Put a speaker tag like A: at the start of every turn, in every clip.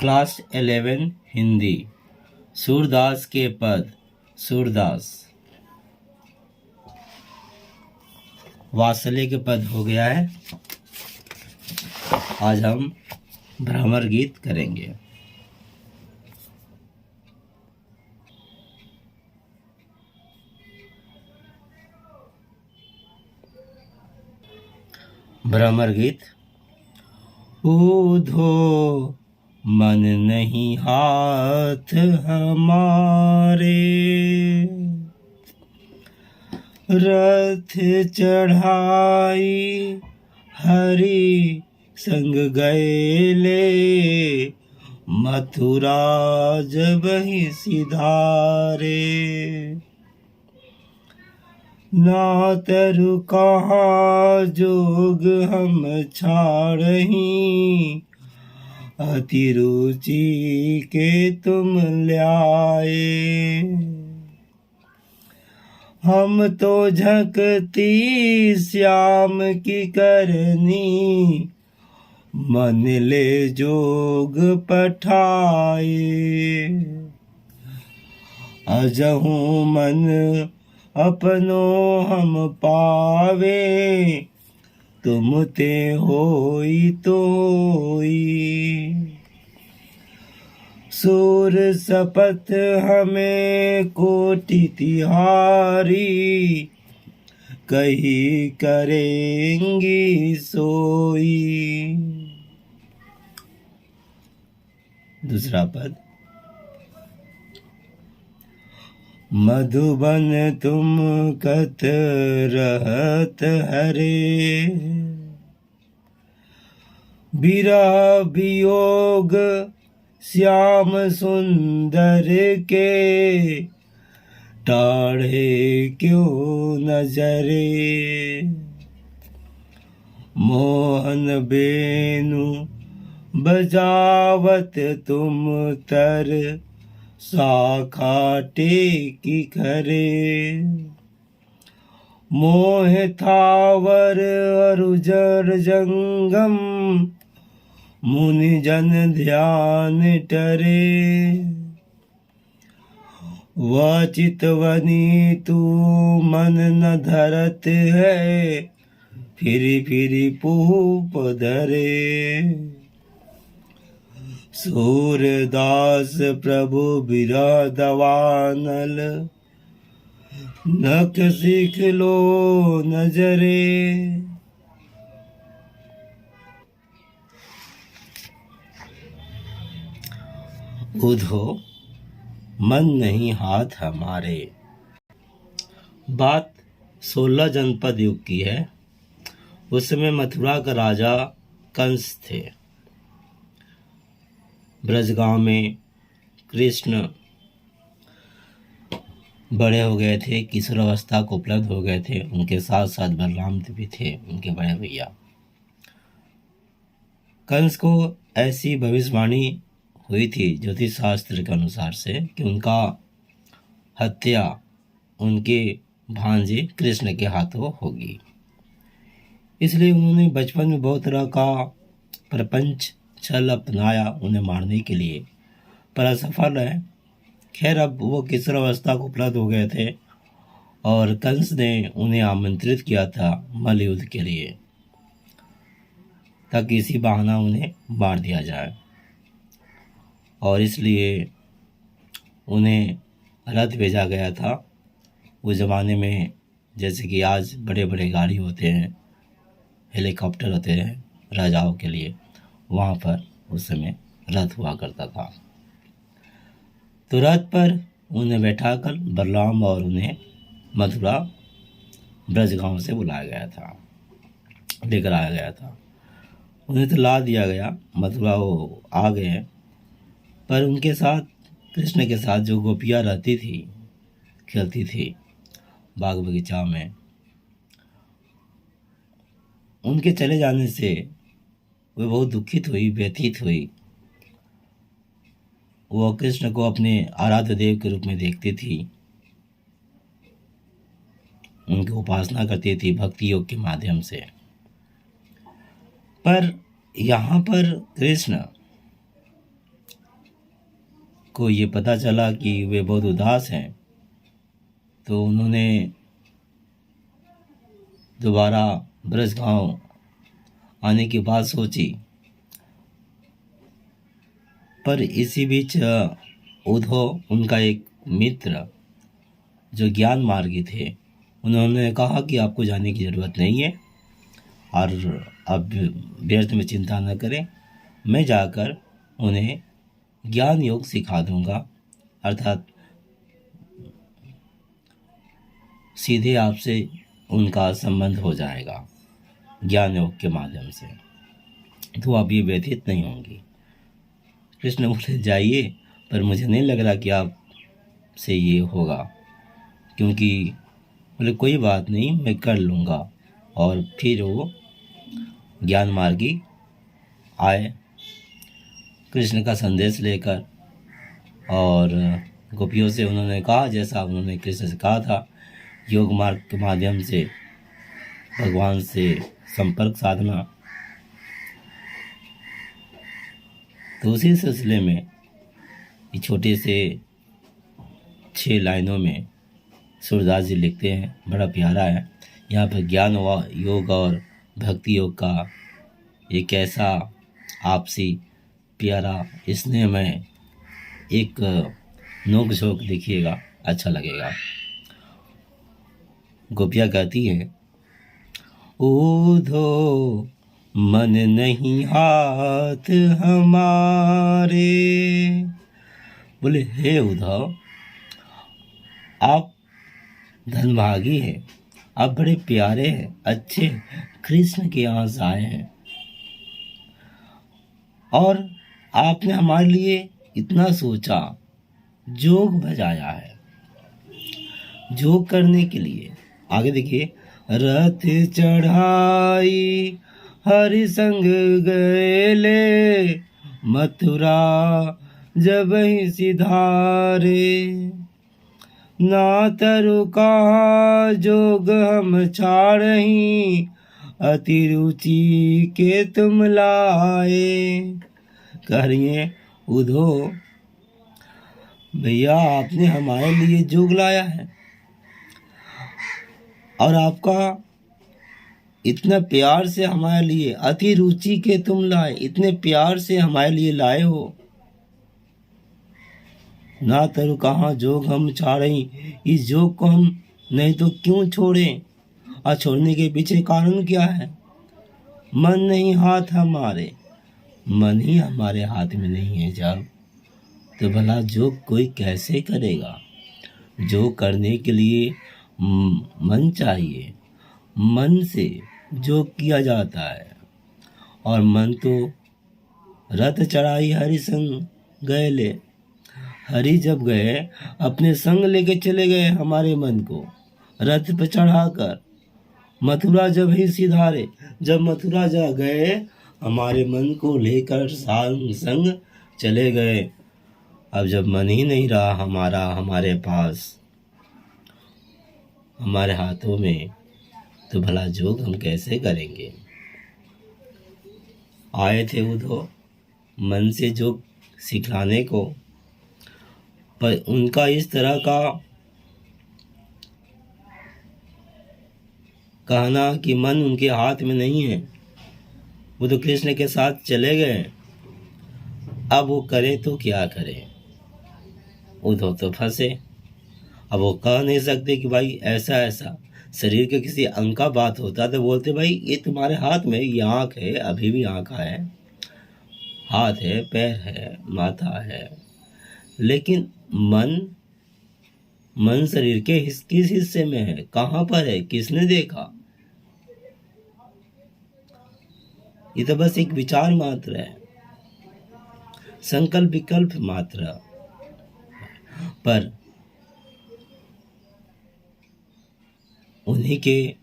A: Class 11 Hindi. Surdas के पद। सूरदास वात्सल्य के पद हो गया है। आज हम भ्रमर गीत करेंगे। भ्रमर गीत। ऊधो मन नहीं हाथ हमारे, रथ चढ़ाई हरि संग गए ले, मथुरा जब ही सिधारे। ना तरु कहाँ जोग हम छाड़ही, अति रुचि के तुम ल्याए। हम तो झंकती श्याम की करनी, मन ले जोग पठाए। अजहू मन अपनो हम पावे, तुम ते होई तो होई। सूर सपथ हमें कोटि तिहारी, कही करेंगी सोई। दूसरा पद। मधुबन तुम कत रहत हरे, बिरह वियोग श्याम सुंदर के, टाढ़े क्यों नजरे। मोहन बेनु बजावत तुम तर, शाखा टेकी खरे। मोह थावर अरुजर जंगम, मुनि जन ध्यान टरे। वह चितवनी तू मन न धरत है, फिरी फिरी पूप धरे। सूरदास प्रभु बिरह दवानल, नख सीख लो नजरे। ऊधो मन नहीं हाथ हमारे। बात 16 जनपद युग की है। उस समय मथुरा का राजा कंस थे। ब्रजगांव में कृष्ण बड़े हो गए थे, किशोरावस्था को उपलब्ध हो गए थे। उनके साथ साथ बलराम भी थे, उनके बड़े भैया। कंस को ऐसी भविष्यवाणी हुई थी ज्योतिष शास्त्र के अनुसार से कि उनका हत्या उनके भांजे कृष्ण के हाथों होगी। इसलिए उन्होंने बचपन में बहुत तरह का प्रपंच छल अपनाया उन्हें मारने के लिए, पर असफल है। खैर, अब वो किशोरावस्था को उपलब्ध हो गए थे और कंस ने उन्हें आमंत्रित किया था मल्ल युद्ध के लिए, ताकि इसी बहाना उन्हें मार दिया जाए। और इसलिए उन्हें रथ भेजा गया था। उस ज़माने में जैसे कि आज बड़े बड़े गाड़ी होते हैं, हेलीकॉप्टर होते हैं राजाओं के लिए, वहाँ पर उस समय रथ हुआ करता था। तो रथ पर उन्हें बैठाकर बलराम और उन्हें मथुरा ब्रजगांव से बुलाया गया था, लेकर आया गया था। उन्हें तो ला दिया गया, मथुरा वो आ गए। पर उनके साथ, कृष्ण के साथ जो गोपियाँ रहती थी, खेलती थी बाग बगीचा में, उनके चले जाने से वे बहुत दुखित हुई, व्यथित हुई। वो कृष्ण को अपने आराध्य देव के रूप में देखती थी, उनकी उपासना करती थी भक्ति योग के माध्यम से। पर यहाँ पर कृष्ण को ये पता चला कि वे बहुत उदास हैं, तो उन्होंने दोबारा ब्रजगांव आने की बात सोची। पर इसी बीच उद्धव, उनका एक मित्र जो ज्ञान मार्गी थे, उन्होंने कहा कि आपको जाने की ज़रूरत नहीं है और अब व्यर्थ में चिंता न करें, मैं जाकर उन्हें ज्ञान योग सिखा दूंगा, अर्थात सीधे आपसे उनका संबंध हो जाएगा ज्ञान योग के माध्यम से, तो आप ये व्यथित नहीं होंगी। कृष्ण बोले जाइए, पर मुझे नहीं लग रहा कि आपसे ये होगा, क्योंकि बोले कोई बात नहीं, मैं कर लूँगा। और फिर वो ज्ञान मार्गी आए कृष्ण का संदेश लेकर, और गोपियों से उन्होंने कहा जैसा उन्होंने कृष्ण से कहा था, योग मार्ग के माध्यम से भगवान से संपर्क साधना। तो उसी सिलसिले में ये छोटे से 6 लाइनों में सूरदास जी लिखते हैं, बड़ा प्यारा है। यहाँ पर ज्ञान योग और भक्ति योग का एक ऐसा आपसी प्यारा स्नेहमय एक नोक झोंक देखिएगा, अच्छा लगेगा। गोपियाँ कहती हैं, उद्धव मन नहीं हाथ हमारे। बोले हे उद्धव, आप धनभागी हैं, आप बड़े प्यारे हैं, अच्छे कृष्ण के यहाँ से आए हैं, और आपने हमारे लिए इतना सोचा, जोग बजाया है। जोग करने के लिए आगे देखिए, रथ चढ़ाई हरि संग गए ले, मथुरा जब ही सिधारे, ना तरु कहाँ जोग हम छाड़ही, अति रुचि के तुम लाए। कह रही हैं, उद्धव भैया आपने हमारे लिए जोग लाया है, और आपका इतना प्यार से हमारे लिए, अति रुचि के तुम लाए, इतने प्यार से हमारे लिए लाए हो। ना तरु कहाँ जोग हम छाड़ें, इस जोग को हम नहीं तो क्यों छोड़ें, और छोड़ने के पीछे कारण क्या है? मन नहीं हाथ हमारे, मन ही हमारे हाथ में नहीं है जब, तो भला जोग कोई कैसे करेगा? जोग करने के लिए मन चाहिए, मन से जोग किया जाता है। और मन तो रथ चढ़ाई हरि संग गए ले, हरि जब गए अपने संग लेके चले गए हमारे मन को रथ पे चढ़ाकर, मथुरा जब ही सिधारे, जब मथुरा जा गए हमारे मन को लेकर संग चले गए। अब जब मन ही नहीं रहा हमारा हमारे पास, हमारे हाथों में, तो भला जोग हम कैसे करेंगे? आए थे उद्धव मन से जोग सिखलाने को, पर उनका इस तरह का कहना कि मन उनके हाथ में नहीं है, वो तो कृष्ण के साथ चले गए, अब वो करे तो क्या करे? उद्धव तो फंसे। अब वो कह नहीं सकते कि भाई ऐसा ऐसा, शरीर के किसी अंग का बात होता तो बोलते भाई ये तुम्हारे हाथ में, ये आँख है, अभी भी आँख है, हाथ है, पैर है, माथा है, लेकिन मन शरीर के किस हिस्से में है, कहाँ पर है, किसने देखा? ये तो बस एक विचार मात्र है, संकल्प विकल्प मात्र। पर उन्हीं के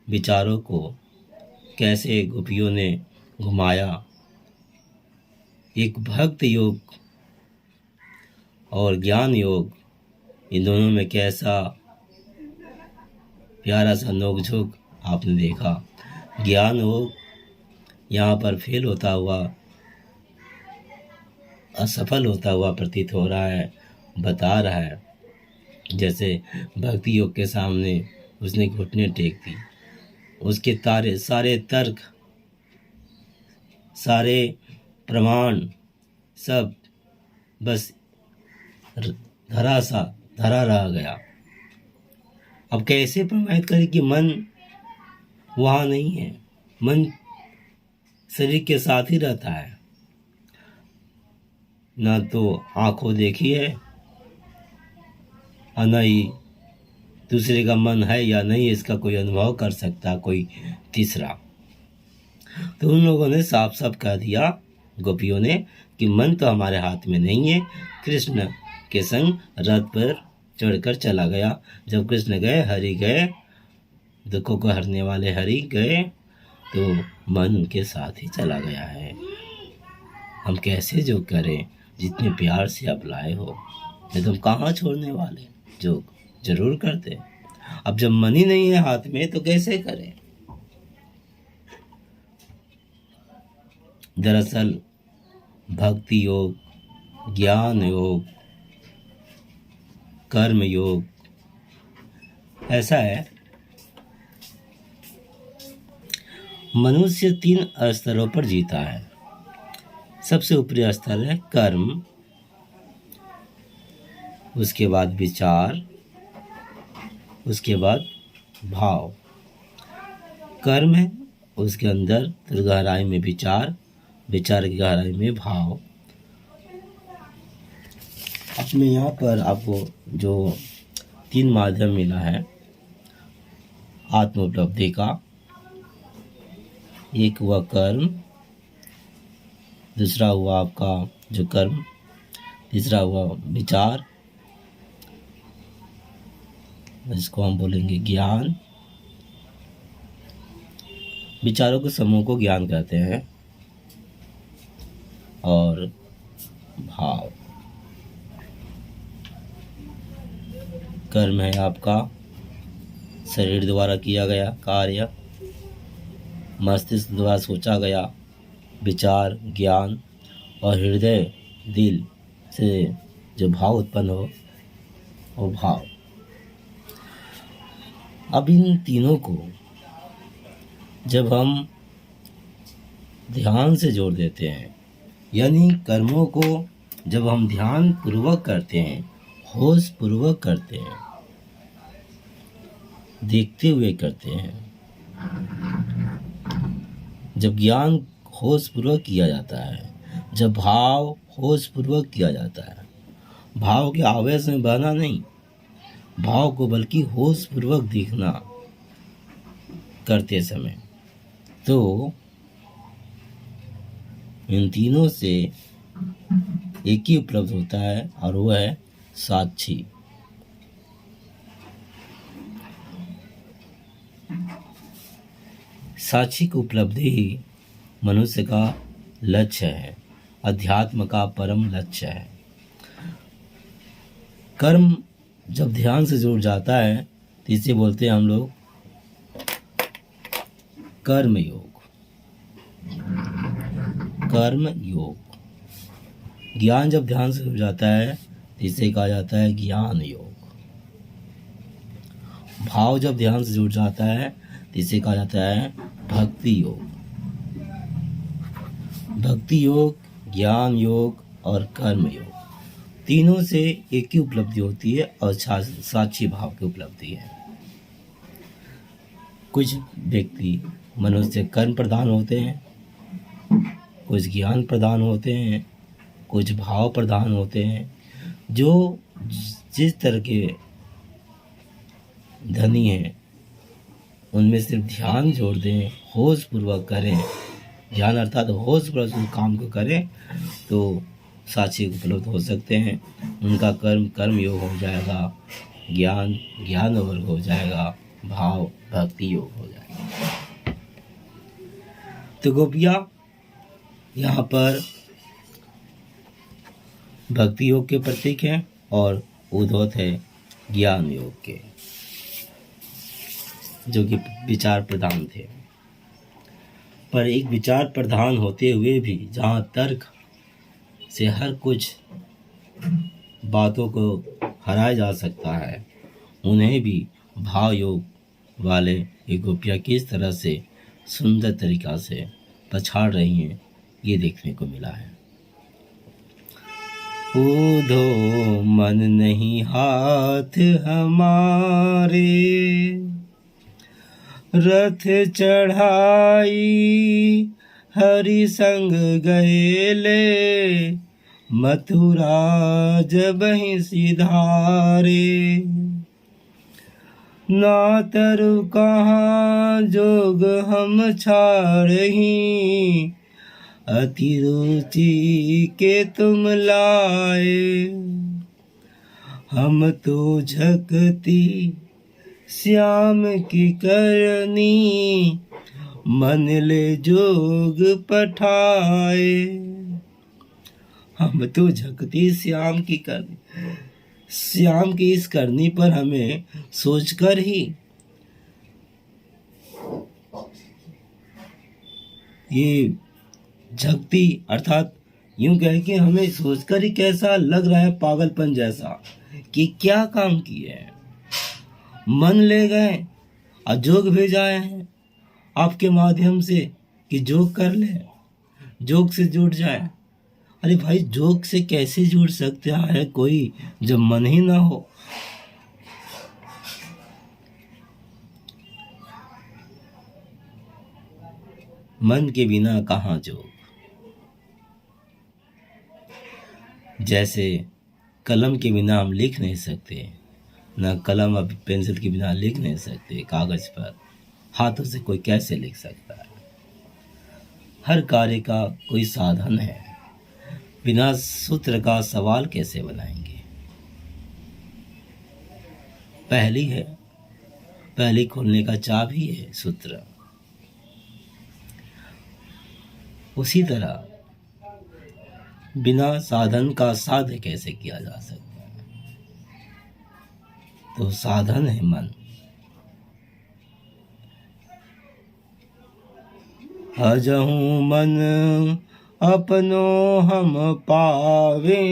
A: विचारों को कैसे गोपियों ने घुमाया, एक भक्त योग और ज्ञान योग, इन दोनों में कैसा प्यारा सा नोकझोंक आपने देखा। ज्ञान योग यहाँ पर फेल होता हुआ असफल होता हुआ प्रतीत हो रहा है, बता रहा है। जैसे भक्ति योग के सामने उसने घुटने टेक दी, उसके सारे तर्क, सारे प्रमाण सब बस धरा रह गया। अब कैसे प्रमाणित करें कि मन वहाँ नहीं है, मन शरीर के साथ ही रहता है, ना तो आंखों देखी है और न ही दूसरे का मन है या नहीं इसका कोई अनुभव कर सकता कोई तीसरा। तो उन लोगों ने साफ साफ कह दिया, गोपियों ने, कि मन तो हमारे हाथ में नहीं है। कृष्ण के संग रथ पर चढ़कर चला गया। जब कृष्ण गए, हरि गए, दुखों को हरने वाले हरि गए, तो मन उनके साथ ही चला गया है। हम कैसे जो करें, जितने प्यार से आप लाए हो, नहीं तो हम कहाँ छोड़ने वाले, जो जरूर करते। अब जब मन ही नहीं है हाथ में तो कैसे करें। दरअसल भक्ति योग, ज्ञान योग, कर्म योग ऐसा है, मनुष्य 3 स्तरों पर जीता है। सबसे ऊपरी स्तर है कर्म, उसके बाद विचार, उसके बाद भाव। कर्म है, उसके अंदर गहराई में विचार, विचार की गहराई में भाव। अपने यहाँ पर आपको जो 3 माध्यम मिला है आत्मोपलब्धि का, एक हुआ कर्म, दूसरा हुआ आपका जो कर्म, तीसरा हुआ विचार, इसको हम बोलेंगे ज्ञान। विचारों के समूह को ज्ञान कहते हैं। और भाव, कर्म है आपका शरीर द्वारा किया गया कार्य, मस्तिष्क द्वारा सोचा गया विचार ज्ञान, और हृदय दिल से जो भाव उत्पन्न हो वो भाव। अब इन तीनों को जब हम ध्यान से जोड़ देते हैं, यानी कर्मों को जब हम ध्यान पूर्वक करते हैं, होश पूर्वक करते हैं, देखते हुए करते हैं, जब ज्ञान होश पूर्वक किया जाता है, जब भाव होश पूर्वक किया जाता है, भाव के आवेश में बहना नहीं, भाव को बल्कि होश पूर्वक देखना करते समय, तो इन तीनों से एक ही उपलब्ध होता है और वह है साक्षी। साक्षी की उपलब्धि ही मनुष्य का लक्ष्य है, अध्यात्म का परम लक्ष्य है। कर्म जब ध्यान से जुड़ जाता है तो इसे बोलते हैं हम लोग कर्म योग। कर्म योग। ज्ञान जब ध्यान से जुड़ जाता है तो इसे कहा जाता है ज्ञान योग। भाव जब ध्यान से जुड़ जाता है तो इसे कहा जाता है भक्ति योग। भक्ति योग, ज्ञान योग और कर्म योग, तीनों से एक ही उपलब्धि होती है और साक्षी भाव की उपलब्धि है। कुछ व्यक्ति मनुष्य कर्म प्रधान होते हैं, कुछ ज्ञान प्रधान होते हैं, कुछ भाव प्रधान होते हैं। जो जिस तरह के धनी हैं उनमें सिर्फ ध्यान जोड़ दें, होश पूर्वक करें, ध्यान अर्थात होश पूर्वक उस काम को करें तो साक्षी उपलब्ध हो सकते हैं। उनका कर्म कर्म योग हो जाएगा, ज्ञान ज्ञान योग हो जाएगा, भाव भक्ति योग हो जाएगा। तो गोपियाँ यहाँ पर भक्ति योग के प्रतीक हैं और उद्धव है ज्ञान योग के, जो कि विचार प्रधान थे। पर एक विचार प्रधान होते हुए भी जहाँ तर्क से हर कुछ बातों को हराया जा सकता है, उन्हें भी भाव योग वाले ये गोपियाँ किस तरह से सुंदर तरीक़ा से पछाड़ रही हैं, ये देखने को मिला है। ऊधो मन नहीं हाथ हमारे, रथ चढ़ाई हरि संग गए ले, मथुरा जबहि सिधारे। ना तरु कहाँ जोग हम छाड़ही, अति रुचि के तुम लाए। हम तो झकती श्याम की करनी, मन ले जोग पठाए। हम तो झकती श्याम की करनी, श्याम की इस करनी पर हमें सोचकर ही ये झकती, अर्थात यूं कहे कि हमें सोचकर ही कैसा लग रहा है पागलपन जैसा कि क्या काम किए हैं। मन ले गए और जोग भेजाए हैं आपके माध्यम से कि जोग कर ले, जोग से जुड़ जाए। अरे भाई, जोग से कैसे जुड़ सकता है कोई जब मन ही ना हो। मन के बिना कहाँ जोग। जैसे कलम के बिना हम लिख नहीं सकते, ना कलम और पेंसिल के बिना लिख नहीं सकते, कागज पर हाथों से कोई कैसे लिख सकता है। हर कार्य का कोई साधन है, बिना सूत्र का सवाल कैसे बनाएंगे। पहली खोलने का चाबी है सूत्र। उसी तरह बिना साधन का साध्य कैसे किया जा सकता है। तो साधन है मन। अजहू मन अपनो हम पावे,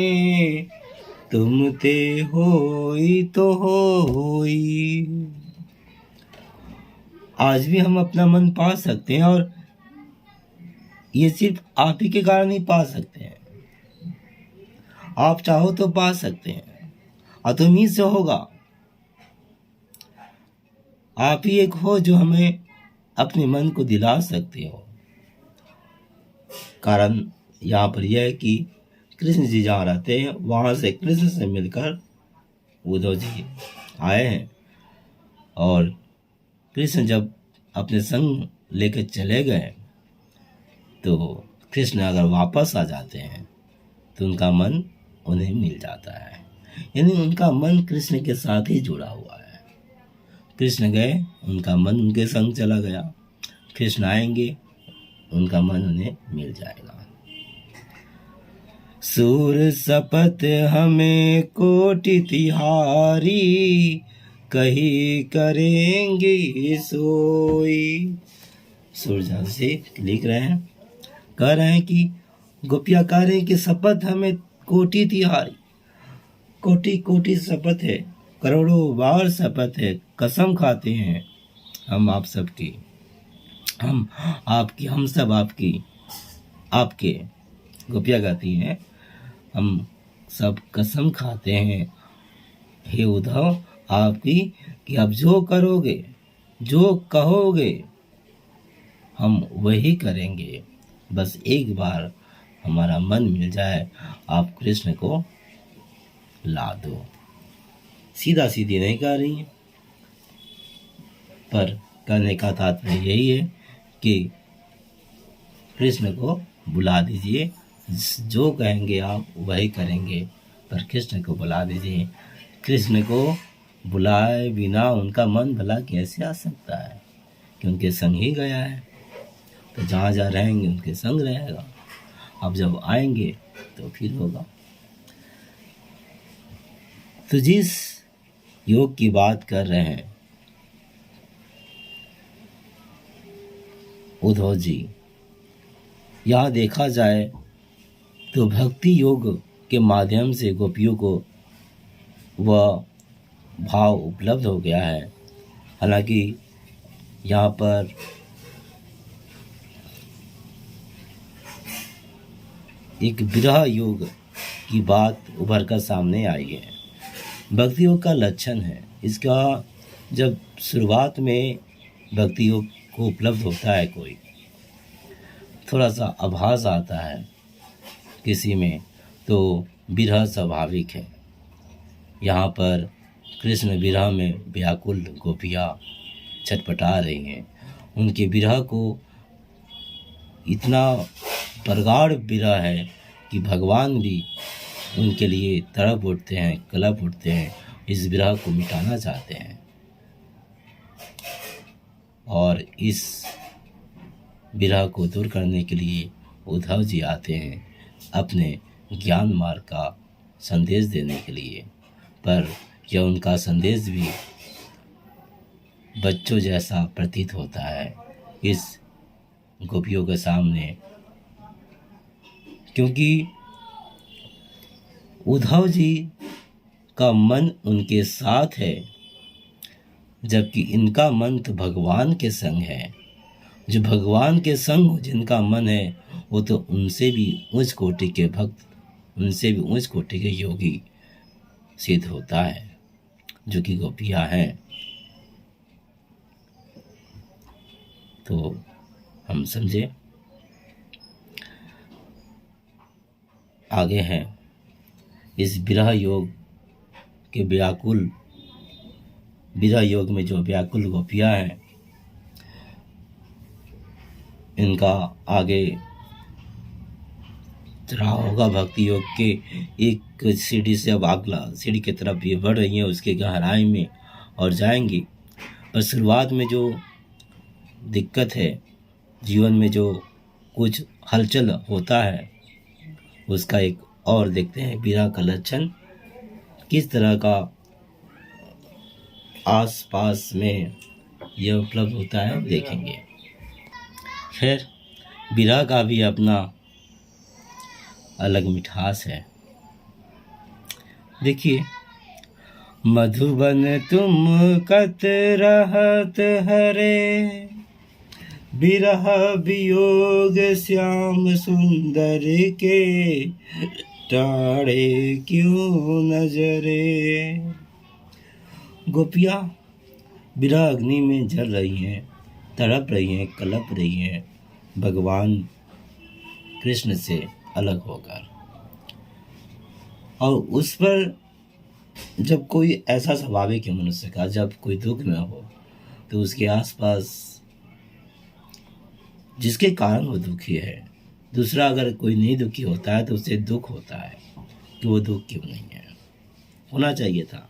A: तुम ते होई तो होई। आज भी हम अपना मन पा सकते हैं, और ये सिर्फ आप ही के कारण ही पा सकते हैं। आप चाहो तो पा सकते हैं, और तुम ही से होगा। आप ही एक हो जो हमें अपने मन को दिला सकते हो। कारण यहाँ पर यह है कि कृष्ण जी जहाँ रहते हैं वहाँ से कृष्ण से मिलकर उद्धव जी आए हैं, और कृष्ण जब अपने संग लेकर चले गए तो कृष्ण अगर वापस आ जाते हैं तो उनका मन उन्हें मिल जाता है। यानी उनका मन कृष्ण के साथ ही जुड़ा हुआ है। कृष्ण गए, उनका मन उनके संग चला गया। कृष्ण आएंगे, उनका मन उन्हें मिल जाएगा। सूर सपत हमें कोटि तिहारी, कही करेंगे सोई। सूरज से लिख रहे हैं, कह रहे हैं कि गोपिया कह रहे हैं कि शपथ हमें कोटि तिहारी, कोटि कोटि शपथ है, करोड़ों बार शपथ है, कसम खाते हैं हम आप सबकी, हम आपकी, हम सब आपकी, आपके। गोपिया गाती हैं, हम सब कसम खाते हैं हे उद्धव आपकी, कि आप जो करोगे, जो कहोगे, हम वही करेंगे। बस एक बार हमारा मन मिल जाए, आप कृष्ण को ला दो। सीधा सीधी नहीं कह रही है, पर कहने का तात्पर्य यही है कि कृष्ण को बुला दीजिए, जो कहेंगे आप वही करेंगे, पर कृष्ण को बुला दीजिए। कृष्ण को बुलाए बिना उनका मन भला कैसे आ सकता है, कि उनके संग ही गया है, तो जहाँ जहाँ रहेंगे उनके संग रहेगा। अब जब आएंगे तो फिर होगा। तो जिस योग की बात कर रहे हैं उद्धव जी, यहाँ देखा जाए तो भक्ति योग के माध्यम से गोपियों को वह भाव उपलब्ध हो गया है। हालांकि यहाँ पर एक विरह योग की बात उभर कर सामने आई है। भक्ति योग का लक्षण है, इसका जब शुरुआत में भक्ति योग को उपलब्ध होता है, कोई थोड़ा सा आभास आता है किसी में, तो विरह स्वाभाविक है। यहाँ पर कृष्ण विरह में व्याकुल गोपियाँ छटपटा रही हैं। उनके विरह को इतना प्रगाढ़ विरह है कि भगवान भी उनके लिए तड़प उठते हैं, कलप उठते हैं, इस विरह को मिटाना चाहते हैं। और इस विरह को दूर करने के लिए उद्धव जी आते हैं अपने ज्ञान मार्ग का संदेश देने के लिए। पर यह उनका संदेश भी बच्चों जैसा प्रतीत होता है इस गोपियों के सामने, क्योंकि उद्धव जी का मन उनके साथ है, जबकि इनका मन तो भगवान के संग है। जो भगवान के संग जिनका मन है, वो तो उनसे भी उच्च कोटि के भक्त, उनसे भी उच्च कोटि के योगी सिद्ध होता है, जो कि गोपियाँ हैं। तो हम समझे। आगे हैं इस विरह योग के विरह योग में जो व्याकुल गोपियाँ हैं, इनका आगे चढ़ाव होगा भक्ति योग के। एक सीढ़ी से अब अगला सीढ़ी की तरफ ये बढ़ रही है, उसके गहराई में और जाएंगी। पर शुरुआत में जो दिक्कत है, जीवन में जो कुछ हलचल होता है, उसका एक और देखते हैं विरह का लक्षण किस तरह का आस पास में यह उपलब्ध होता है, देखेंगे। खैर, विरह का भी अपना अलग मिठास है। देखिए, मधुबन तुम कत रहत हरे, विरह वियोग श्याम सुंदर के, टाड़े क्यों नजरे। गोपियाँ विरह अग्नि में जल रही हैं, तड़प रही हैं, कलप रही हैं भगवान कृष्ण से अलग होकर। और उस पर जब कोई ऐसा स्वाभाविक है मनुष्य का, जब कोई दुख में हो तो उसके आसपास जिसके कारण वो दुखी है, दूसरा अगर कोई नहीं दुखी होता है तो उसे दुख होता है कि वो दुख क्यों नहीं है, होना चाहिए था।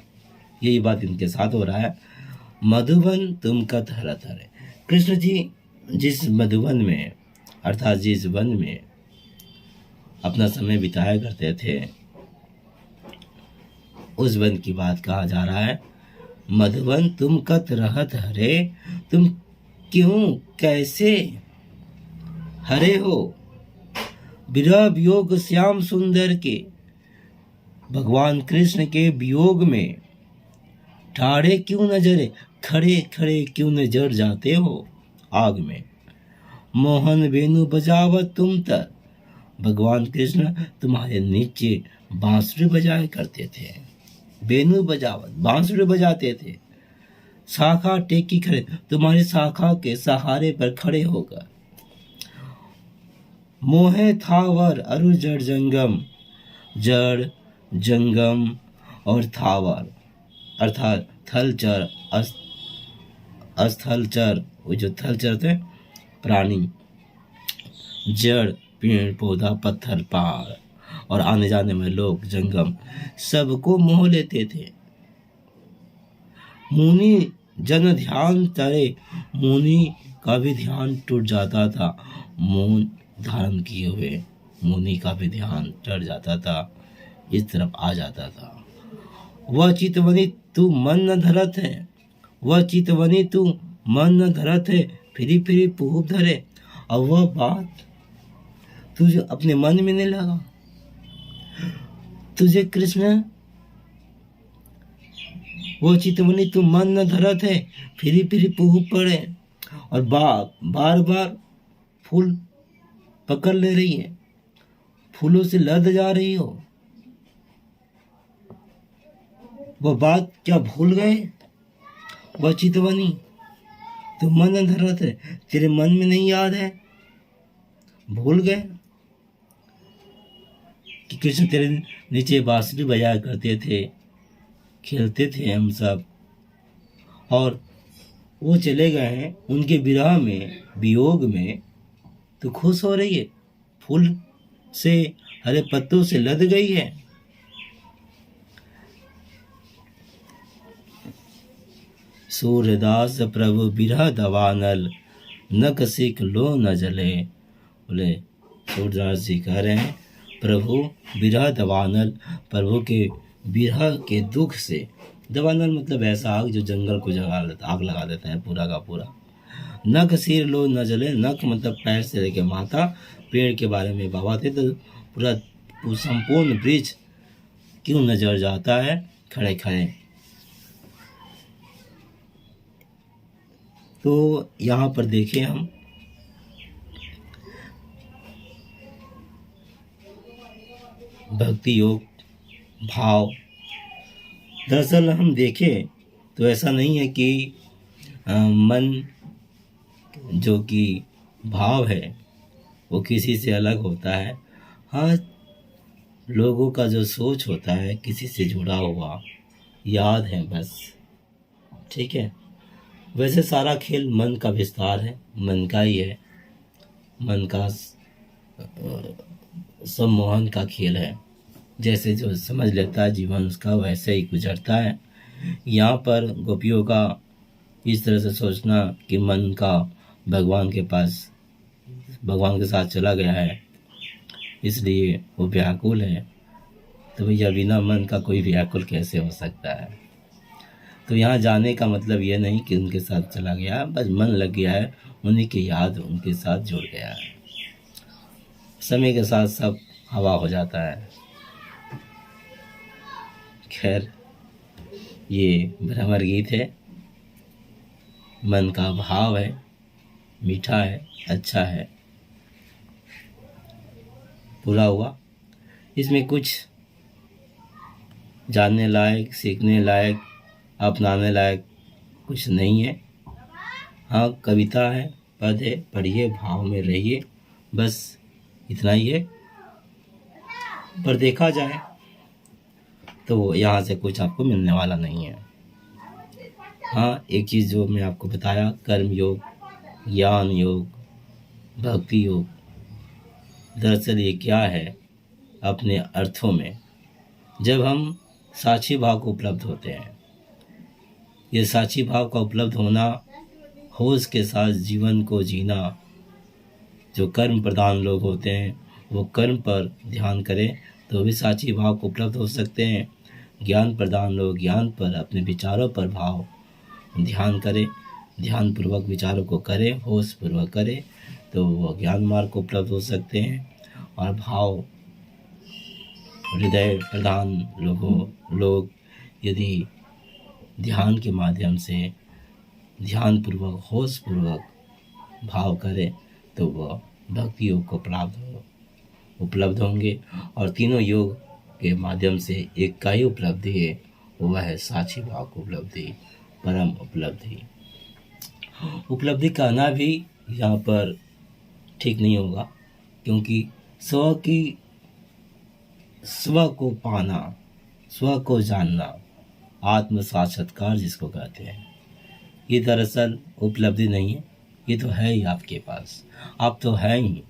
A: यही बात इनके साथ हो रहा है। मधुबन तुम कत हरत हरे। कृष्ण जी जिस मधुबन में, अर्थात जिस वन में अपना समय बिताया करते थे, उस वन की बात कहा जा रहा है। मधुबन तुम कत रहत हरे, तुम क्यों कैसे हरे हो, विरह वियोग श्याम सुंदर के, भगवान कृष्ण के वियोग में ठाड़े क्यों न जरे, खड़े खड़े क्यों न जर जाते हो आग में। मोहन वेणु बजावत तुम तर, भगवान कृष्ण तुम्हारे नीचे बांसुरी बजाया करते थे। वेणु बजावत, बांसुरी बजाते थे। शाखा टेकी खड़े, तुम्हारी शाखा के सहारे पर खड़े होकर। मोहे थावर अरु जड़ जंगम, जड़ जंगम और थावर अर्थात थलचर स्थलचर, वो जो थलचर थे प्राणी, जड़ पेड़ पौधा पत्थर पहाड़ और आने जाने में लोग जंगम, सबको मोह लेते थे। मुनि जन ध्यान तरे, मुनि का भी ध्यान टूट जाता था। मौन धारण किए हुए मुनि का भी ध्यान टूट जाता था, इस तरफ आ जाता था। वह चितवनी तू मन न धरत है, वह चितवनी तू मन न धरत है, फिरी फिरी पूब धरे। और वह बात तुझे अपने मन में नहीं लगा, तुझे कृष्ण वो चितवनी तू मन न धरत है, फिरी फिरी पुह पड़े और बार बार फूल पकड़ ले रही है, फूलों से लद जा रही हो। वो बात क्या भूल गए? वह चितवनी तू मन न धरत है, तेरे मन में नहीं याद है? भूल गए कि कृष्ण तेरे नीचे बांसुरी बजाया करते थे, खेलते थे हम सब, और वो चले गए हैं उनके विरह में, वियोग में। तो खुश हो रही है, फूल से, हरे पत्तों से लद गई है। सूर्यदास प्रभु बिरह दवानल, न कसिक लो न जले। बोले सूर्यदास जी कह रहे हैं, प्रभु बिरह दवानल, प्रभु के बिरह के दुख से, दवानल मतलब ऐसा आग जो जंगल को जगा देता, आग लगा देता है पूरा का पूरा। नख सिर लो न जले, नख मतलब पैर से लेके माथा। पेड़ के बारे में बाबा थे तो पूरा संपूर्ण वृक्ष क्यों न जल जाता है खड़े खड़े। तो यहाँ पर देखें हम भक्ति योग भाव, दरअसल हम देखें तो ऐसा नहीं है कि मन जो कि भाव है वो किसी से अलग होता है। हाँ, लोगों का जो सोच होता है किसी से जुड़ा हुआ, याद है बस, ठीक है। वैसे सारा खेल मन का विस्तार है, मन का ही है, मन का सम्मोहन का खेल है। जैसे जो समझ लेता है जीवन उसका वैसे ही गुजरता है। यहाँ पर गोपियों का इस तरह से सोचना कि मन का भगवान के पास, भगवान के साथ चला गया है, इसलिए वो व्याकुल है। तो भैया बिना मन का कोई व्याकुल कैसे हो सकता है? तो यहाँ जाने का मतलब ये नहीं कि उनके साथ चला गया, बस मन लग गया है, उन्हीं की याद उनके साथ जुड़ गया है। समय के साथ सब हवा हो जाता है। खैर, ये भ्रमर गीत है, मन का भाव है, मीठा है, अच्छा है, पूरा हुआ। इसमें कुछ जानने लायक, सीखने लायक, अपनाने लायक कुछ नहीं है। हाँ, कविता है, पद है, पढ़िए, भाव में रहिए, बस इतना ही है। पर देखा जाए तो यहाँ से कुछ आपको मिलने वाला नहीं है। हाँ, एक चीज़ जो मैं आपको बताया, कर्म योग, ज्ञान योग, भक्ति योग, दरअसल ये क्या है अपने अर्थों में, जब हम साक्षी भाव को उपलब्ध होते हैं। ये साक्षी भाव का उपलब्ध होना, होश के साथ जीवन को जीना। जो कर्म प्रधान लोग होते हैं वो कर्म पर ध्यान करें तो भी साक्षी भाव को उपलब्ध हो सकते हैं। ज्ञान प्रधान लोग ज्ञान पर, अपने विचारों पर भाव ध्यान करें, ध्यान पूर्वक विचारों को करें, होश पूर्वक करें तो वो ज्ञान मार्ग को उपलब्ध हो सकते हैं। और भाव हृदय प्रधान लोग यदि ध्यान के माध्यम से ध्यान पूर्वक, होश पूर्वक भाव करें तो वह भक्ति योग को उपलब्ध होंगे। और तीनों योग के माध्यम से एक का ही उपलब्धि है, वह है साक्षी भाव को उपलब्धि, परम उपलब्धि। उपलब्धि कहना भी यहाँ पर ठीक नहीं होगा, क्योंकि स्व को पाना, स्व को जानना, आत्म साक्षात्कार जिसको कहते हैं, ये दरअसल उपलब्धि नहीं है। ये तो है ही आपके पास, आप तो है ही,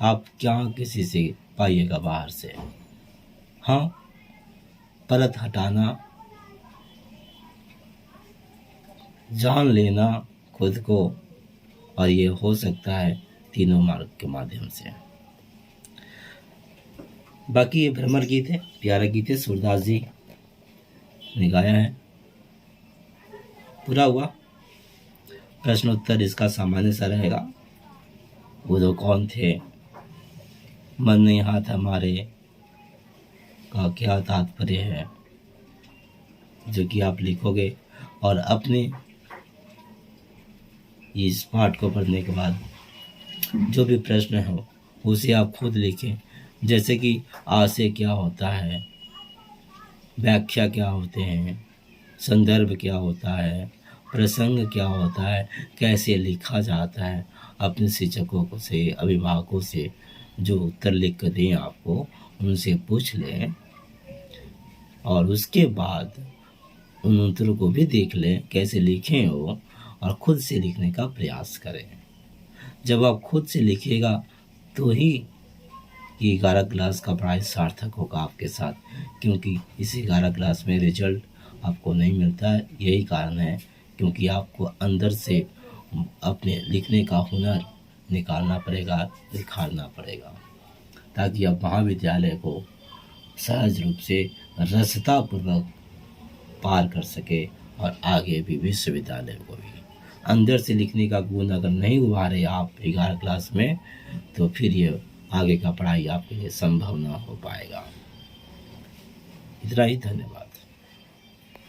A: आप क्या किसी से पाइएगा बाहर से। हाँ, परत हटाना, जान लेना खुद को, और ये हो सकता है तीनों मार्ग के माध्यम से। बाकी ये भ्रमर गीत है, प्यारा गीत है, सूरदास जी ने गाया है, पूरा हुआ। प्रश्नोत्तर इसका सामान्य सा रहेगा। वो जो कौन थे, मन नहीं हाथ हमारे, का क्या तात्पर्य है, जो कि आप लिखोगे। और अपने इस पाठ को पढ़ने के बाद जो भी प्रश्न हो उसे आप खुद लिखें। जैसे कि आशय क्या होता है, व्याख्या क्या होते हैं, संदर्भ क्या होता है, प्रसंग क्या होता है, कैसे लिखा जाता है। अपने शिक्षकों को से, अभिभावकों से जो उत्तर लिख कर दें आपको, उनसे पूछ लें और उसके बाद उन उत्तरों को भी देख लें कैसे लिखे हो, और खुद से लिखने का प्रयास करें। जब आप खुद से लिखिएगा तो ही ये 11 क्लास का पढ़ाई सार्थक होगा आपके साथ, क्योंकि इस 11 क्लास में रिजल्ट आपको नहीं मिलता है। यही कारण है क्योंकि आपको अंदर से अपने लिखने का हुनर निकालना पड़ेगा, निखारना पड़ेगा, ताकि आप महाविद्यालय को सहज रूप से रसतापूर्वक पार कर सके और आगे भी विश्वविद्यालय को भी। अंदर से लिखने का गुण अगर नहीं उभारे आप 11 क्लास में, तो फिर ये आगे का पढ़ाई आपके लिए संभव ना हो पाएगा। इतना ही, धन्यवाद।